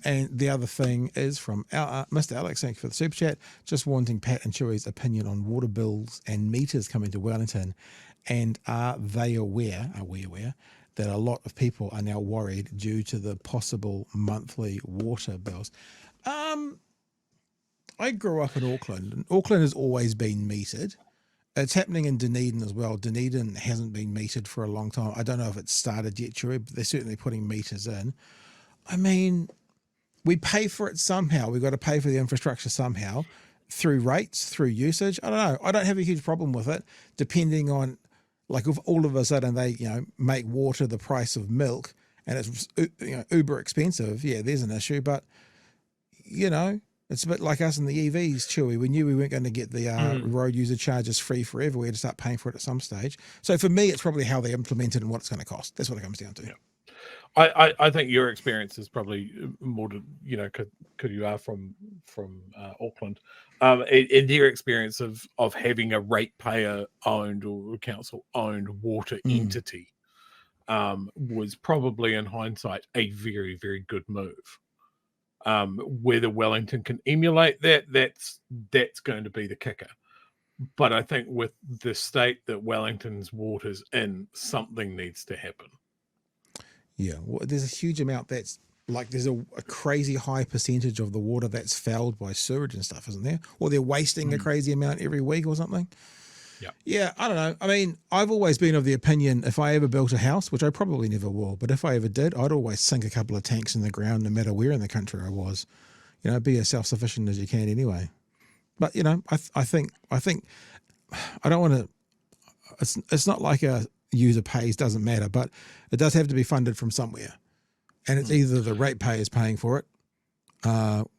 And the other thing is from Mr. Alex, thank you for the super chat, just wanting Pat and Chewy's opinion on water bills and meters coming to Wellington. And are we aware that a lot of people are now worried due to the possible monthly water bills? I grew up in Auckland, and Auckland has always been metered. It's happening in Dunedin as well. Dunedin hasn't been metered for a long time. I don't know if it's started yet, Chewy, but they're certainly putting meters in. I mean, we pay for it somehow. We've got to pay for the infrastructure somehow through rates, through usage. I don't know. I don't have a huge problem with it, depending on, like, if all of a sudden they, make water the price of milk and it's, uber expensive. Yeah, there's an issue, but, it's a bit like us in the EVs, Chewy. We knew we weren't going to get the road user charges free forever. We had to start paying for it at some stage. So for me, it's probably how they implement it and what it's going to cost. That's what it comes down to. Yeah. I think your experience is probably more to, because you are from Auckland, in their experience of having a ratepayer owned or council owned water entity was probably in hindsight a very, very good move. Whether Wellington can emulate that's going to be the kicker. But I think with the state that Wellington's water's in, something needs to happen. Yeah, well, there's a huge amount that's like there's a crazy high percentage of the water that's fouled by sewage and stuff, isn't there? Or they're wasting a crazy amount every week or something. Yeah. Yeah, I don't know. I mean, I've always been of the opinion if I ever built a house, which I probably never will, but if I ever did, I'd always sink a couple of tanks in the ground no matter where in the country I was. Be as self-sufficient as you can anyway. But, I think I don't want to, it's not like a user pays, doesn't matter, but it does have to be funded from somewhere. And it's either the ratepayers paying for it,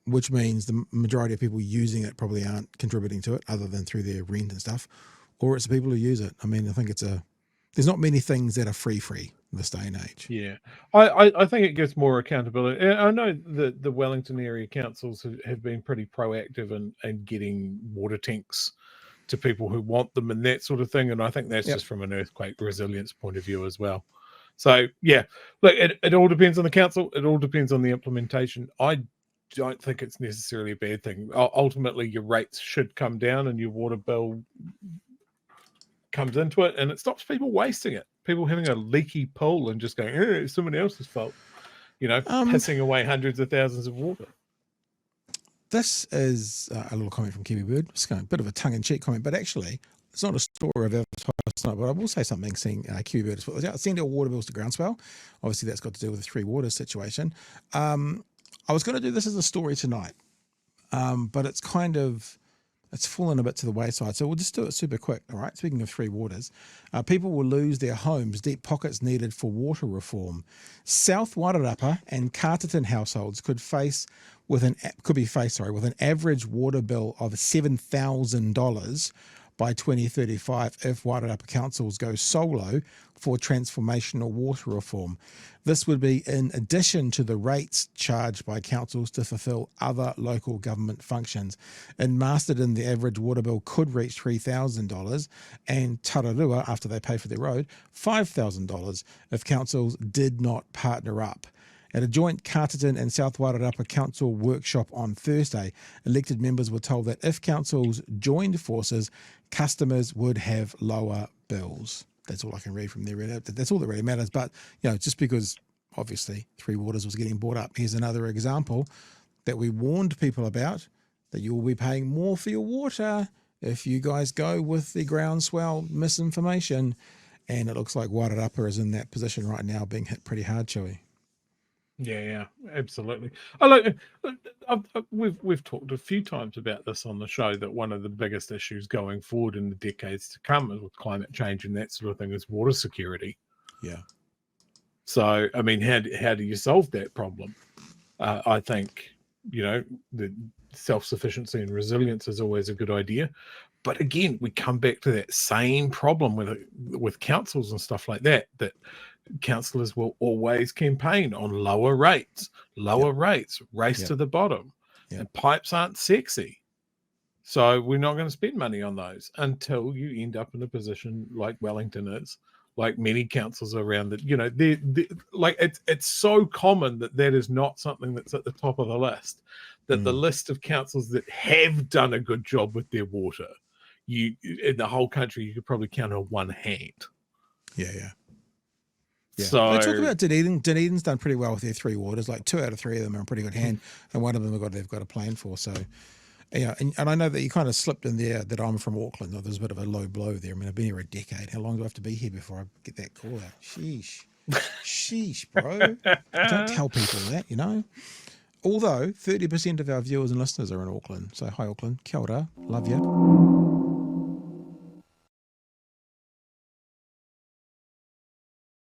which means the majority of people using it probably aren't contributing to it other than through their rent and stuff, or it's the people who use it. I mean, I think there's not many things that are free in this day and age. Yeah, I think it gives more accountability. I know that the Wellington area councils have been pretty proactive in getting water tanks to people who want them and that sort of thing. And I think that's just from an earthquake resilience point of view as well. So, yeah, look, it all depends on the council. It all depends on the implementation. I don't think it's necessarily a bad thing. Ultimately, your rates should come down and your water bill comes into it, and it stops people wasting it. People having a leaky pool and just going, it's someone else's fault, pissing away hundreds of thousands of water. This is a little comment from Kiwi Bird. It's a bit of a tongue-in-cheek comment, but actually, it's not a story I've advertised tonight, but I will say something seeing Kiwi Bird as well. Send our water bills to Groundswell. Obviously, that's got to do with the Three Waters situation. I was going to do this as a story tonight, but it's fallen a bit to the wayside. So we'll just do it super quick, all right? Speaking of Three Waters, people will lose their homes, deep pockets needed for water reform. South Wairarapa and Carterton households could be faced with an average water bill of $7,000 by 2035 if Wairarapa councils go solo for transformational water reform. This would be in addition to the rates charged by councils to fulfil other local government functions. In Masterton, the average water bill could reach $3,000 and Tararua, after they pay for their road, $5,000 if councils did not partner up. At a joint Carterton and South Wairarapa Council workshop on Thursday, elected members were told that if councils joined forces, customers would have lower bills. That's all I can read from there. That's all that really matters. But, just because obviously Three Waters was getting brought up, here's another example that we warned people about, that you will be paying more for your water if you guys go with the groundswell misinformation. And it looks like Wairarapa is in that position right now, being hit pretty hard, Chewy. Yeah, absolutely. We've talked a few times about this on the show, that one of the biggest issues going forward in the decades to come with climate change and that sort of thing is water security. Yeah. So, I mean, how do you solve that problem? I think, the self-sufficiency and resilience is always a good idea. But again, we come back to that same problem with councils and stuff like that councillors will always campaign on lower rates, race to the bottom. And pipes aren't sexy. So we're not going to spend money on those until you end up in a position like Wellington is, like many councils around it. You know, like it's so common that is not something that's at the top of the list. That the list of councils that have done a good job with their water, in the whole country, you could probably count on one hand. Yeah. So they talk about Dunedin. Dunedin's done pretty well with their 3 waters. Like 2 out of 3 of them are in pretty good hand, and one of them they've got a plan for. So, yeah, and I know that you kind of slipped in there that I'm from Auckland. There's a bit of a low blow there. I mean, I've been here a decade. How long do I have to be here before I get that call out? Sheesh, bro. Don't tell people that, you know. Although 30% of our viewers and listeners are in Auckland. So hi, Auckland. Kia ora. Love you.